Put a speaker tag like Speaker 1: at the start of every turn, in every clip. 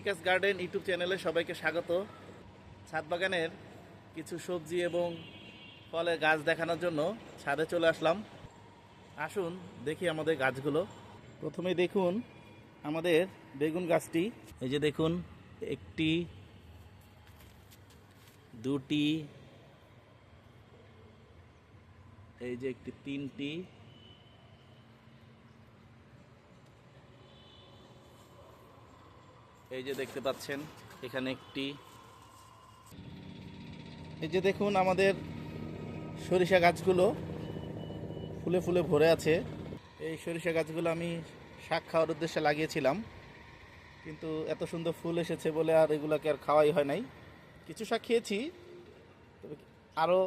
Speaker 1: কৃষিকাজ garden YouTube চ্যানেলে সবাইকে স্বাগত। ছাদ বাগানের কিছু সবজি এবং ফলের গাছ দেখানোর জন্য ছাদে চলে আসলাম। আসুন দেখি আমাদের গাছগুলো। প্রথমে দেখুন আমাদের বেগুন গাছটি। এই যে দেখুন, একটি, দুটি, এই যে একটি, তিনটি, এই যে দেখতে পাচ্ছেন এখানে একটি। এই যে দেখুন আমাদের সরিষা গাছগুলো ফুলে ফুলে ভরে আছে। এই সরিষা গাছগুলো আমি শাক খাওয়ার উদ্দেশ্যে লাগিয়েছিলাম, কিন্তু এত সুন্দর ফুল এসেছে বলে আর এগুলোকে আর খাওয়াই হয় নাই। কিছু শাক খেয়েছি, তবে আরও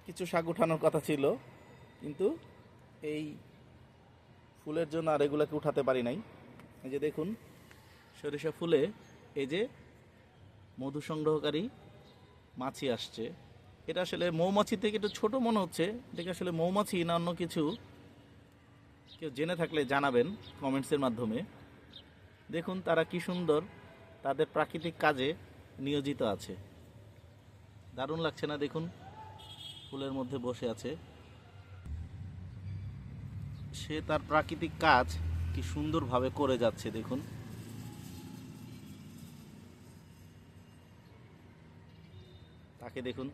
Speaker 1: কিছু শাক উঠানোর কথা ছিল, কিন্তু এই ফুলের জন্য আর এগুলোকে উঠাতে পারি নাই। এই যে দেখুন সরিষা ফুলে এই যে মধু সংগ্রহকারী মাছি আসছে। এটা আসলে মৌমাছি থেকে একটু ছোট মনে হচ্ছে, এটাকে আসলে মৌমাছি না অন্য কিছু কেউ জেনে থাকলে জানাবেন কমেন্টসের মাধ্যমে। দেখুন তারা কি সুন্দর তাদের প্রাকৃতিক কাজে নিয়োজিত আছে। দারুণ লাগছে না? দেখুন ফুলের মধ্যে বসে আছে, সে তার প্রাকৃতিক কাজ কি সুন্দরভাবে করে যাচ্ছে। দেখুন তাকে দেখুন,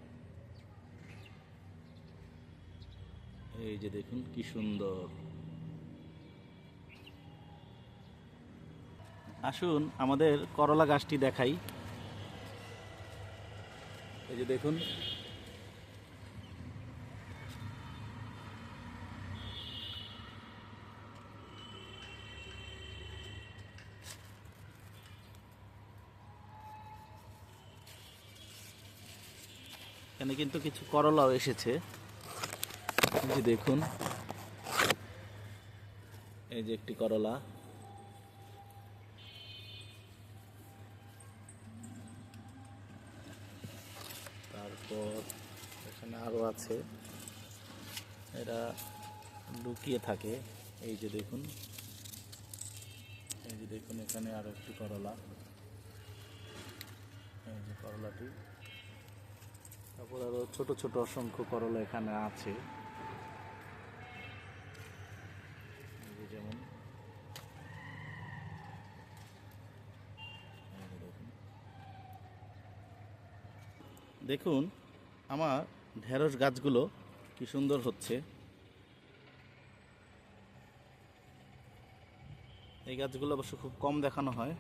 Speaker 1: এই যে দেখুন কি সুন্দর। আসুন আমাদের করলা গাছটি দেখাই। এই যে দেখুন, এখানে কিন্তু কিছু করলাও এসেছে। এই যে দেখুন, এই যে একটি করলা, তারপর এখানে আরো আছে, এরা লুকিয়ে থাকে। এই যে দেখুন, এই যে দেখুন এখানে আরো একটি করলা, এই যে করলাটি। তারপর আরো ছোট ছোট অসংখ্য করলা এখানে আছে। এই যে যেমন দেখুন আমার ঢেঁড়স গাছগুলো কি সুন্দর হচ্ছে। এই গাছগুলো অবশ্য খুব কম দেখানো হয়।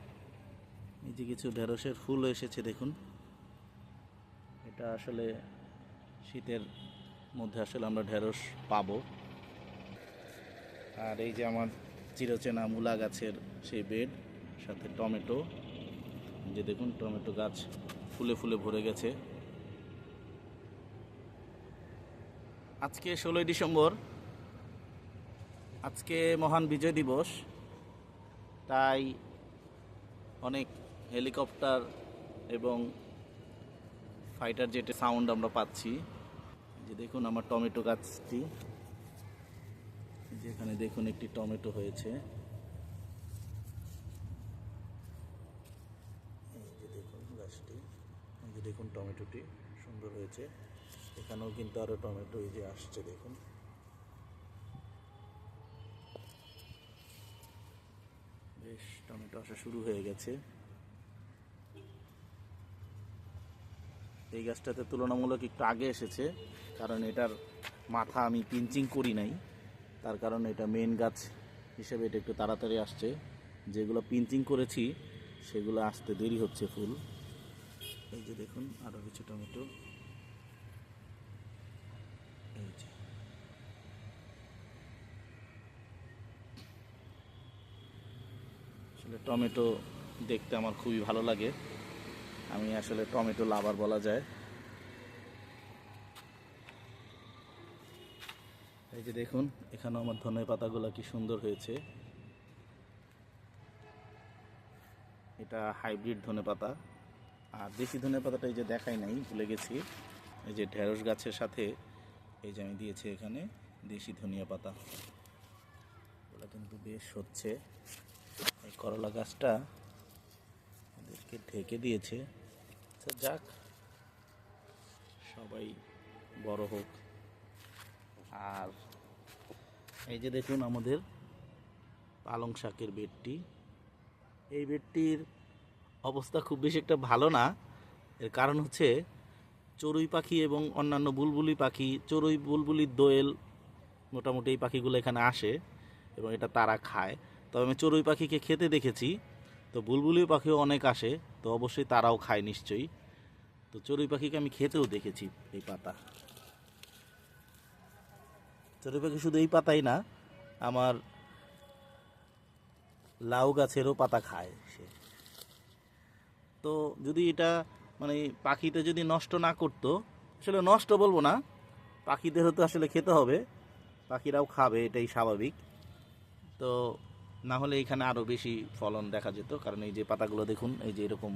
Speaker 1: এই যে কিছু ঢেঁড়সের ফুল এসেছে দেখুন, এটা আসলে শীতের মধ্যে আসলে আমরা ঢেঁড়স পাবো। আর এই যে আমার চিরচেনা মূলা গাছের সেই বেড, সাথে টমেটো। যে দেখুন টমেটো গাছ ফুলে ফুলে ভরে গেছে। আজকে 16ই ডিসেম্বর, আজকে মহান বিজয় দিবস, তাই অনেক হেলিকপ্টার এবং ফাইটার জেটের সাউন্ড আমরা পাচ্ছি। যে দেখুন আমার টমেটো গাছটি, যেখানে দেখুন একটি টমেটো হয়েছে। এই যে দেখুন গাছটি, এই যে দেখুন টমেটোটি সুন্দর হয়েছে। এখানেও কিন্তু আরো টমেটো এই যে আসছে দেখুন। বেশ টমেটো আসা শুরু হয়ে গেছে। এই গাছটাতে তুলনামূলক একটু আগে এসেছে, কারণ এটার মাথা আমি পিঞ্চিং করি নাই, তার কারণে এটা মেন গাছ হিসেবে এটা একটু তাড়াতাড়ি আসছে। যেগুলো পিঞ্চিং করেছি সেগুলো আসতে দেরি হচ্ছে ফুল। এই যে দেখুন আরও কিছু টমেটো, এই যে আসলে টমেটো দেখতে আমার খুবই ভালো লাগে। আমি আসলে টমেটো লাভার বলা যায়। এই যে দেখুন এখানেও আমার ধনের পাতাগুলো কি সুন্দর হয়েছে। এটা হাইব্রিড ধনেপাতা। আর দেশি ধনেপাতাটা এই যে দেখাই নাই, ভুলে গেছি। এই যে ঢেঁড়স গাছের সাথে এই যে আমি দিয়েছি এখানে দেশি ধনিয়া পাতা, ওটা কিন্তু বেশ হচ্ছে। এই করলা গাছটা আমাদেরকে ঢেকে দিয়েছে। আচ্ছা যাক, সবাই বড় হোক। আর এই যে দেখুন আমাদের পালং শাকের বেডটি, এই বেডটির অবস্থা খুব বেশি একটা ভালো না। এর কারণ হচ্ছে চড়ুই পাখি এবং অন্যান্য বুলবুলি পাখি, চড়ুই, বুলবুলি, দোয়েল, মোটামুটি এই পাখিগুলো এখানে আসে এবং এটা তারা খায়। তবে আমি চড়ুই পাখিকে খেতে দেখেছি, তো বুলবুলি পাখিও অনেক আসে, তো অবশ্যই তারাও খায় নিশ্চয়ই। তো চড়ুই পাখিকে আমি খেতেও দেখেছি এই পাতা। চড়ুই পাখি শুধু এই পাতাই না, আমার লাউ গাছেরও পাতা খায় সে। তো যদি এটা মানে পাখিতে যদি নষ্ট না করতো, আসলে নষ্ট বলবো না, পাখিদেরও তো আসলে খেতে হবে, পাখিরাও খাবে, এটাই স্বাভাবিক। তো না হলে এখানে আরও বেশি ফলন দেখা যেত, কারণ এই যে পাতাগুলো দেখুন, এই যে এরকম,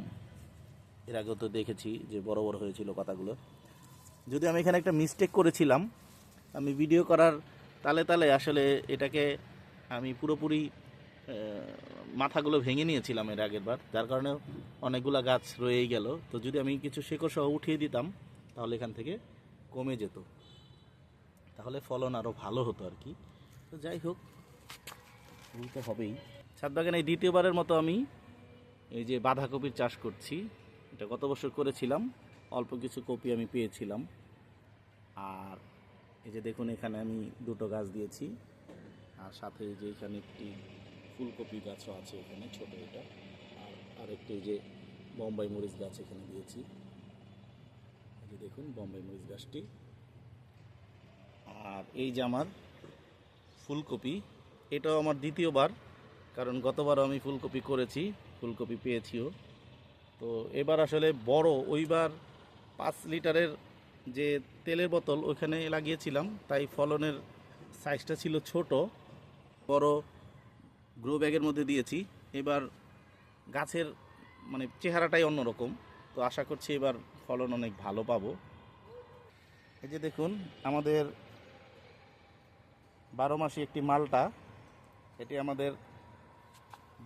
Speaker 1: এর আগেও তো দেখেছি যে বড় বড় হয়েছিল পাতাগুলো। যদি আমি এখানে একটা মিস্টেক করেছিলাম, আমি ভিডিও করার তালে তালে আসলে এটাকে আমি পুরোপুরি মাথাগুলো ভেঙে নিয়েছিলাম এর আগের বার, যার কারণে অনেকগুলো গাছ রয়েই গেল। তো যদি আমি কিছু শেকড় সহ উঠিয়ে দিতাম তাহলে এখান থেকে কমে যেত, তাহলে ফলন আরও ভালো হতো আর কি। তো যাই হোক, ভুল তো হবেই। ছাদ বাগানে এই দ্বিতীয়বারের মতো আমি এই যে বাঁধাকপির চাষ করছি। এটা গত বছর করেছিলাম, অল্প কিছু কপি আমি পেয়েছিলাম। আর এই যে দেখুন এখানে আমি দুটো গাছ দিয়েছি, আর সাথে এই যে এখানে একটি ফুলকপি গাছও আছে এখানে ছোট, এটা। আর আরেকটি যে বোম্বাই মরিচ গাছ এখানে দিয়েছি, এই যে দেখুন বোম্বাই মরিচ গাছটি। আর এই যে আমার ফুলকপি, এটাও আমার দ্বিতীয়বার, কারণ গতবারও আমি ফুলকপি করেছি, ফুলকপি পেয়েছিও। তো এবার আসলে বড়, ওইবার 5 লিটারের যে তেলের বোতল ওইখানে লাগিয়েছিলাম, তাই ফলনের সাইজটা ছিল ছোট। বড় গ্রো ব্যাগের মধ্যে দিয়েছি, এবার গাছের মানে চেহারাটাই অন্যরকম। তো আশা করছি এবার ফলন অনেক ভালো পাবো। এই যে দেখুন আমাদের 12 মাসি একটি মালটা, এটি আমাদের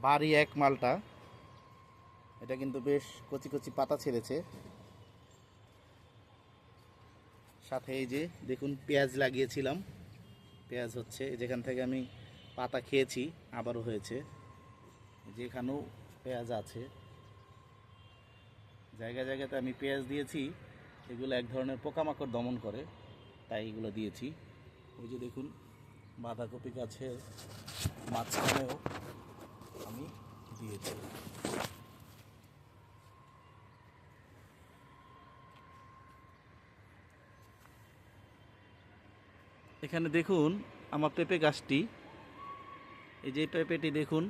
Speaker 1: বাড়ি এক মালটা। এটা কিন্তু বেশ কচি কচি পাতা ছেড়েছে। সাথে এই যে দেখুন পেঁয়াজ লাগিয়েছিলাম, পেঁয়াজ হচ্ছে, যেখান থেকে আমি পাতা খেয়েছি আবারও হয়েছে, যেখানেও পেঁয়াজ আছে। জায়গা জায়গাতে আমি পেঁয়াজ দিয়েছি, এগুলো এক ধরনের পোকামাকড় দমন করে, তাই এগুলো দিয়েছি। ওই যে দেখুন বাঁধাকপি গাছের মাঝখানেও আমি দিয়েছি। এখানে দেখুন আমার পেঁপে গাছটি, এই যে পেঁপেটি দেখুন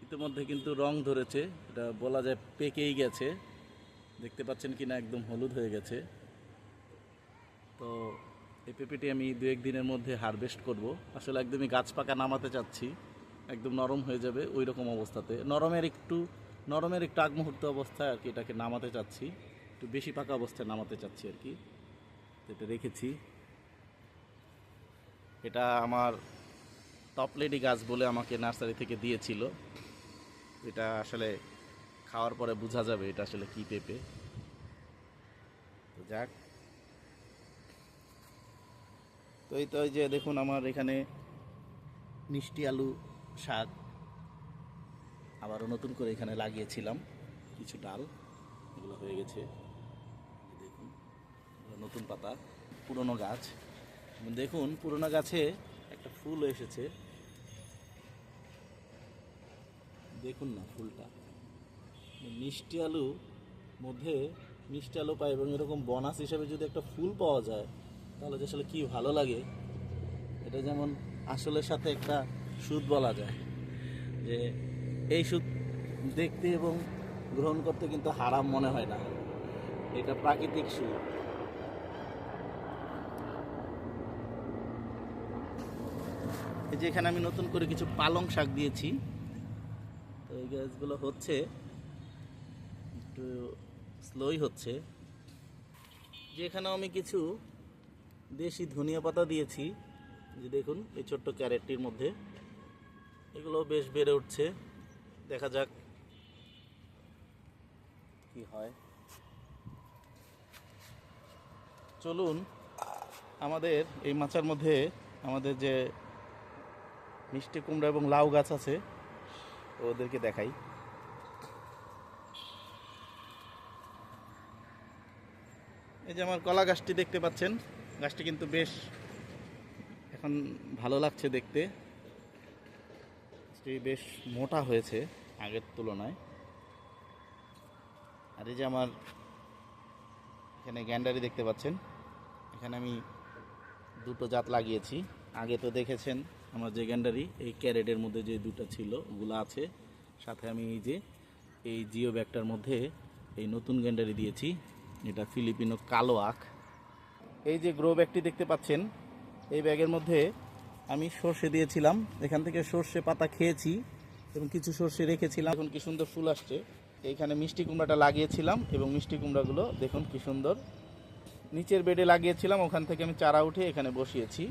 Speaker 1: ইতিমধ্যে কিন্তু রং ধরেছে, এটা বলা যায় পেকেই গেছে। দেখতে পাচ্ছেন কিনা, একদম হলুদ হয়ে গেছে। তো এই পেঁপেটি আমি 2-1 দিনের মধ্যে হারভেস্ট করব। আসলে একদমই গাছ পাকা নামাতে চাচ্ছি, একদম নরম হয়ে যাবে ওই রকম অবস্থাতে, নরমের একটু আগ মুহূর্ত অবস্থায় আর কি এটাকে নামাতে চাচ্ছি, একটু বেশি পাকা অবস্থায় নামাতে চাচ্ছি আর কি। এটা রেখেছি, এটা আমার টপ লেডি গাছ বলে আমাকে নার্সারি থেকে দিয়েছিল। এটা আসলে খাওয়ার পরে বোঝা যাবে এটা আসলে কি পেঁপে। তো যাক, তো এই তো এই যে দেখুন আমার এখানে মিষ্টি আলু শাক আবারও নতুন করে এখানে লাগিয়েছিলাম, কিছু ডাল, এগুলো হয়ে গেছে। দেখুন নতুন পাতা, পুরনো গাছ। দেখুন পুরনো গাছে একটা ফুল এসেছে, দেখুন না ফুলটা। মিষ্টি আলু মধ্যে মিষ্টি আলু পায়, এবং এরকম বোনাস হিসেবে যদি একটা ফুল পাওয়া যায় তাহলে যে আসলে কী ভালো লাগে। এটা যেমন আসলের সাথে একটা সুদ বলা যায়, যে এই সুদ দেখতে এবং গ্রহণ করতে কিন্তু হারাম মনে হয় না, এটা প্রাকৃতিক সুদ। এই যে এখানে আমি নতুন করে কিছু পালং শাক দিয়েছি, তো এই গাছগুলো হচ্ছে একটু স্লোই হচ্ছে। যে এখানেও আমি কিছু দেশি ধনিয়া পাতা দিয়েছি, যে দেখুন এই ছোট্ট ক্যারেটটির মধ্যে, এগুলো বেশ বেড়ে উঠছে। দেখা যাক কি হয়। চলুন আমাদের এই মাচার মধ্যে আমাদের যে মিষ্টি কুমড়া এবং লাউ গাছ আছে ওদেরকে দেখাই। এই যে আমার কলা গাছটি দেখতে পাচ্ছেন, গাছটি কিন্তু বেশ এখন ভালো লাগছে দেখতে, গাছটি বেশ মোটা হয়েছে আগের তুলনায়। আর এই যে আমার এখানে গ্যান্ডারি দেখতে পাচ্ছেন, এখানে আমি দুটো জাত লাগিয়েছি। আগে তো দেখেছেন আমার যে গ্যান্ডারি এই ক্যারেটের মধ্যে যে দুটো ছিল ওগুলো আছে, সাথে আমি এই যে এই জিও ব্যাগটার মধ্যে এই নতুন গ্যান্ডারি দিয়েছি, এটা ফিলিপিনো কালো আখ। এই যে গ্রো ব্যাগটি দেখতে পাচ্ছেন, এই ব্যাগের মধ্যে আমি সর্ষে দিয়েছিলাম, এখান থেকে সর্ষে পাতা খেয়েছি এবং কিছু সর্ষে রেখেছিলাম। এখন কি সুন্দর ফুল আসছে। এইখানে মিষ্টি কুমড়াটা লাগিয়েছিলাম এবং মিষ্টি কুমড়াগুলো দেখুন কি সুন্দর নিচের বেডে লাগিয়েছিলাম, ওখান থেকে আমি চারা উঠে এখানে বসিয়েছি।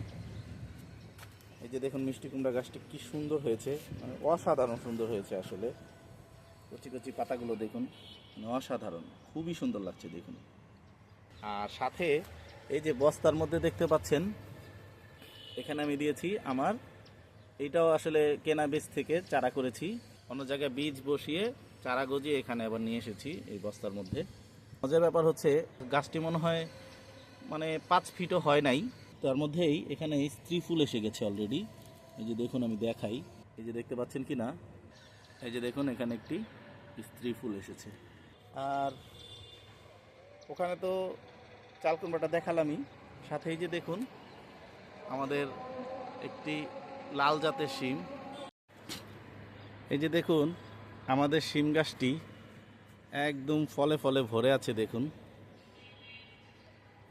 Speaker 1: এই যে দেখুন মিষ্টি কুমড়া গাছটি কি সুন্দর হয়েছে, মানে অসাধারণ সুন্দর হয়েছে আসলে। কচি কচি পাতাগুলো দেখুন, মানে অসাধারণ, খুবই সুন্দর লাগছে দেখুন। আর সাথে এই যে বস্তার মধ্যে দেখতে পাচ্ছেন, এখানে আমি দিয়েছি আমার, এইটাও আসলে কেনা বীজ থেকে চারা করেছি, অন্য জায়গায় বীজ বসিয়ে চারা গজিয়ে এখানে আবার নিয়ে এসেছি এই বস্তার মধ্যে। মজার ব্যাপার হচ্ছে গাছটি মনে হয় মানে 5 ফিটও হয় নাই, তার মধ্যেই এখানে স্ত্রী ফুল এসে গেছে অলরেডি। এই যে দেখুন আমি দেখাই, এই যে দেখতে পাচ্ছেন কি না, এই যে দেখুন এখানে একটি স্ত্রী ফুল এসেছে। আর ওখানে তো চাল কুমড়াটা দেখালামই, সাথে এই যে দেখুন আমাদের একটি লাল জাতের শিম। এই যে দেখুন আমাদের শিম গাছটি একদম ফলে ফলে ভরে আছে দেখুন।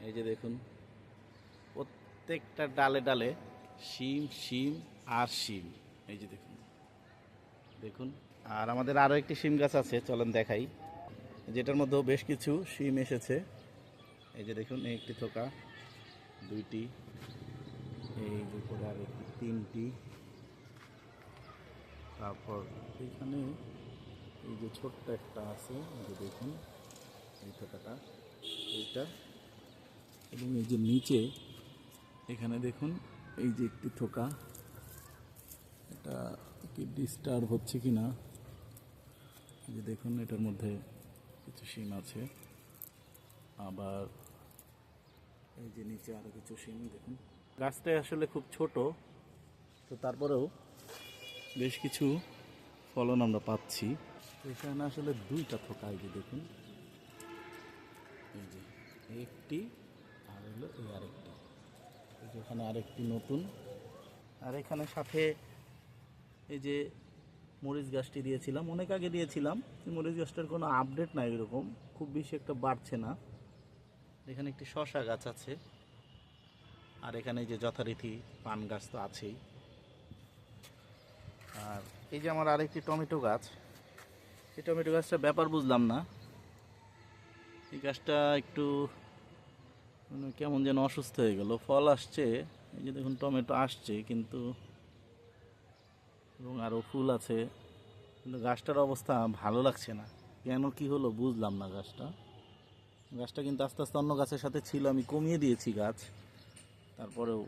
Speaker 1: এই যে দেখুন প্রত্যেকটা ডালে ডালে শিম শিম আর শিম। এই যে দেখুন দেখুন। আর আমাদের আরও একটি শিম গাছ আছে, চলেন দেখাই, যেটার মধ্যেও বেশ কিছু শিম এসেছে। এই যে দেখুন এই একটি থোকা, দুইটি, এই যে করে আর একটি, তিনটি, তারপর এইখানে এই যে ছোট্ট একটা আছে, এই যে দেখুন এই থোকাটা, এইটা, এবং এই যে নিচে এখানে দেখুন এই যে একটি থোকা, এটা কি ডিস্টার্ব হচ্ছে কি না, এই যে দেখুন এটার মধ্যে কিছু শিম আছে। আবার এই যে নিচে আরও কিছু শিম দেখুন। গাছটা আসলে খুব ছোট, তো তারপরেও বেশ কিছু ফলন আমরা পাচ্ছি। এখানে আসলে দুইটা থোকা, এই যে দেখুন, এই যে একটি আর হলো এই আরেকটি, এই যে এখানে আরেকটি নতুন। আর এখানে সাথে এই যে মরিচ গাছটি দিয়েছিলাম, অনেক আগে দিয়েছিলাম, মরিচ গাছটার কোনো আপডেট নাই, এরকম খুব বেশি একটা বাড়ছে না। এখানে একটি শসা গাছ আছে, আর এখানে যে যথারীতি পান গাছ তো আছেই। আর এই যে আমার আরেকটি টমেটো গাছ, এই টমেটো গাছটার ব্যাপার বুঝলাম না, এই গাছটা একটু মানে কেমন যেন অসুস্থ হয়ে গেল, ফল আসছে, এই যে দেখুন টমেটো আসছে কিন্তু, এবং আরও ফুল আছে, কিন্তু গাছটার অবস্থা ভালো লাগছে না, কেন কি হলো বুঝলাম না। গাছটা কিন্তু আস্তে আস্তে অন্য গাছের সাথে ছিল, আমি কমিয়ে দিয়েছি গাছ, তারপরেও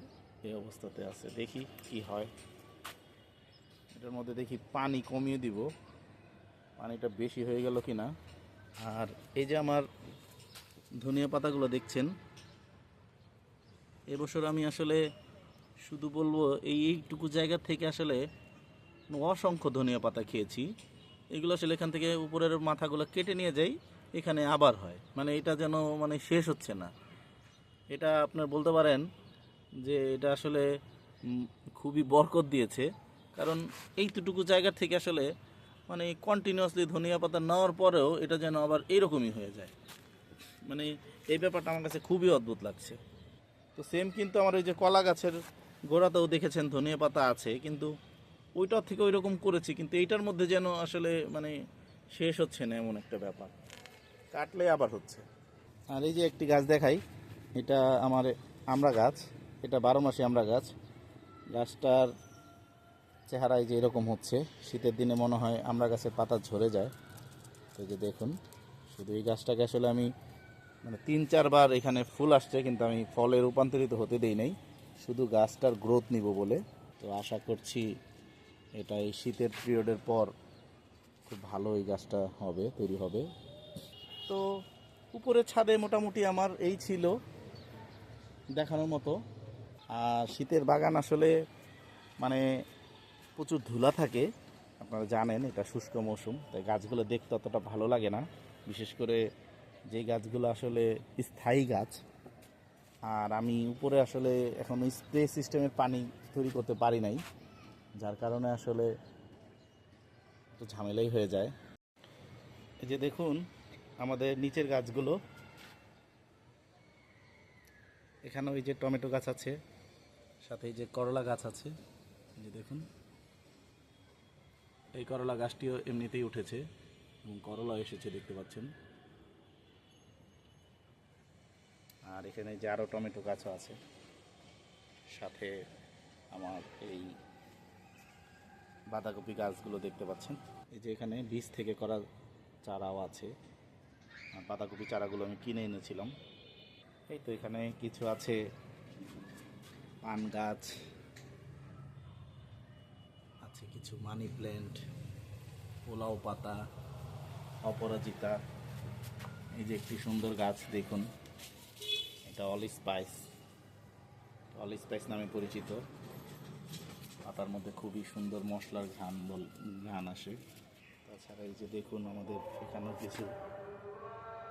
Speaker 1: এই অবস্থাতে আছে। দেখি কি হয়, এটার মধ্যে দেখি পানি কমিয়ে দিব, পানিটা বেশি হয়ে গেল কি না। আর এই যে আমার ধনিয়া পাতাগুলো দেখছেন, এবছর আমি আসলে শুধু বলবো এইটুকু জায়গা থেকে আসলে অসংখ্য ধনিয়া পাতা খেয়েছি। এগুলো আসলে এখান থেকে উপরের মাথাগুলো কেটে নিয়ে যাই, এখানে আবার হয়, মানে এটা যেন মানে শেষ হচ্ছে না। এটা আপনার বলতে পারেন যে এটা আসলে খুবই বরকত দিয়েছে, কারণ এইটুকু জায়গা থেকে আসলে মানে কন্টিনিউয়াসলি ধনিয়া পাতা নেওয়ার পরেও এটা যেন আবার এইরকমই হয়ে যায়, মানে এই ব্যাপারটা আমার কাছে খুবই অদ্ভুত লাগছে। তো সেম কিন্তু আমার ওই যে কলা গাছের গোড়াতেও দেখেছেন ধনিয়া পাতা আছে, কিন্তু ওইটার থেকে ওই রকম করেছি, কিন্তু এইটার মধ্যে যেন আসলে মানে শেষ হচ্ছে না এমন একটা ব্যাপার, কাটলে আবার হচ্ছে। আর এই যে একটি গাছ দেখাই, এটা আমার আমড়া গাছ, এটা 12 মাসি আমড়া গাছ। গাছটার চেহারায় যে এরকম হচ্ছে, শীতের দিনে মনে হয় আমড়া গাছের পাতা ঝরে যায়। এই যে দেখুন শুধু এই গাছটাকে আসলে আমি মানে 3-4 বার এখানে ফুল আসছে, কিন্তু আমি ফলে রূপান্তরিত হতে দেই নাই, শুধু গাছটার গ্রোথ নিব বলে। তো আশা করছি এটা এই শীতের পিরিয়ডের পর খুব ভালো এই গাছটা হবে, তৈরি হবে। তো উপরের ছাদে মোটামুটি আমার এই ছিল দেখানোর মতো। আর শীতের বাগান আসলে মানে প্রচুর ধুলা থাকে, আপনারা জানেন এটা শুষ্ক মৌসুম, তাই গাছগুলো দেখতে অতটা ভালো লাগে না, বিশেষ করে যে গাছগুলো আসলে স্থায়ী গাছ। আর আমি উপরে আসলে এখন স্প্রে সিস্টেমের পানি তৈরি করতে পারি নাই, যার কারণে আসলে একটু ঝামেলাই হয়ে যায়। এই যে দেখুন আমাদের নিচের গাছগুলো, এখানে ওই যে টমেটো গাছ আছে, সাথে এই যে করলা গাছ আছে। এই যে দেখুন এই করলা গাছটিও এমনিতেই উঠেছে এবং করলা এসেছে দেখতে পাচ্ছেন। আর এখানে যে আরও টমেটো গাছও আছে, সাথে আমার এই বাঁধাকপি গাছগুলো দেখতে পাচ্ছেন। এই যে এখানে বীজ থেকে করা চারাও আছে, আর বাঁধাকপি চারাগুলো আমি কিনে এনেছিলাম। এই তো এখানে কিছু আছে পান গাছ আছে, কিছু মানি প্ল্যান্ট, পোলাও পাতা, অপরাজিতা। এই যে একটি সুন্দর গাছ দেখুন, এটা অল স্পাইস নামে পরিচিত। পাতার মধ্যে খুবই সুন্দর মশলার ঘ্রাণ আসে। তাছাড়া এই যে দেখুন আমাদের এখানেও কিছু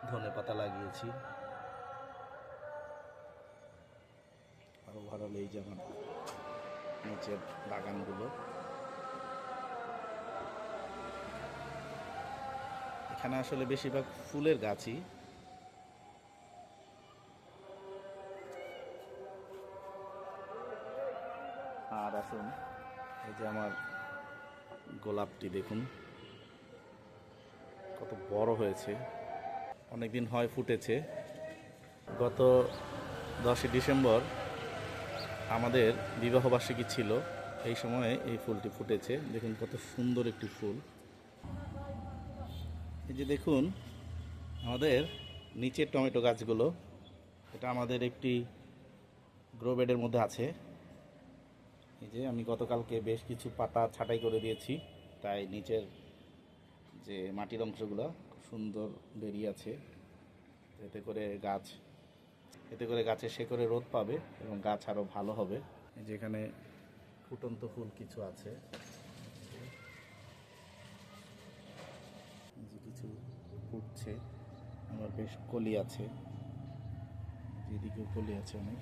Speaker 1: ধনে পাতা লাগিয়েছি। আরও ভালো এই যেমন নিচের বাগানগুলো, এখানে আসলে বেশিরভাগ ফুলের গাছই। আর আসুন এই যে আমার গোলাপটি দেখুন কত বড় হয়েছে, অনেকদিন হয় ফুটেছে। গত 10ই ডিসেম্বর আমাদের বিবাহবার্ষিকী ছিল, এই সময়ে এই ফুলটি ফুটেছে। দেখুন কত সুন্দর একটি ফুল। এই যে দেখুন আমাদের নিচের টমেটো গাছগুলো, এটা আমাদের একটি গ্রো বেডের মধ্যে আছে। এই যে আমি গতকালকে বেশ কিছু পাতা ছাঁটাই করে দিয়েছি, তাই নিচের যে মাটির অংশগুলো খুব সুন্দর বেরিয়ে আছে। এতে করে গাছের শেকড়ে রোদ পাবে এবং গাছ আরও ভালো হবে। এই যে এখানে ফুটন্ত ফুল কিছু আছে, যে কিছু ফুটছে, আমার বেশ কলি আছে, এদিকেও কলি আছে অনেক।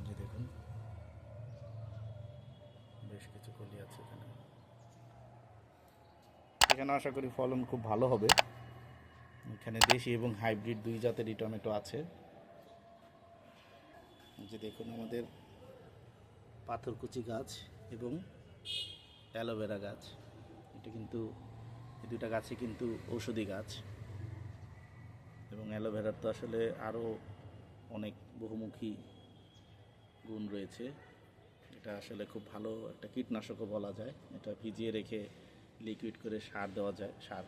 Speaker 1: যে দেখুন বেশ কিছু কলি আছে এখানে আশা করি ফলন খুব ভালো হবে। এখানে দেশি এবং হাইব্রিড দুই জাতেরই টমেটো আছে। যে দেখুন আমাদের পাথরকুচি গাছ এবং অ্যালোভেরা গাছ, এটা কিন্তু এই দুটা গাছই কিন্তু ঔষধি গাছ, এবং অ্যালোভেরার তো আসলে আরও অনেক বহুমুখী গুণ রয়েছে। এটা আসলে খুব ভালো একটা কীটনাশকও বলা যায়, এটা ভিজিয়ে রেখে লিকুইড করে সার দেওয়া যায়, সার।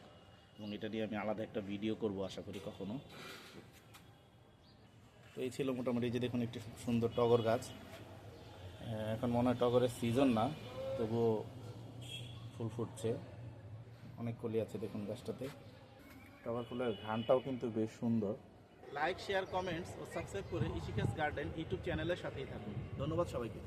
Speaker 1: এবং এটা নিয়ে আমি আলাদা একটা ভিডিও করব আশা করি কখনো। তো এই ছিল মোটামুটি। যে দেখুন একটি সুন্দর টগর গাছ, এখন মনে হয় টগরের সিজন না, তবুও ফুল ফুটছে, অনেক কলি আছে দেখুন গাছটাতে। টগর ফুলের ঘ্রাণটাও কিন্তু বেশ সুন্দর। লাইক, শেয়ার, কমেন্টস ও সাবস্ক্রাইব করে ইশিকাস গার্ডেন ইউটিউব চ্যানেলের সাথেই থাকুন। ধন্যবাদ সবাইকে।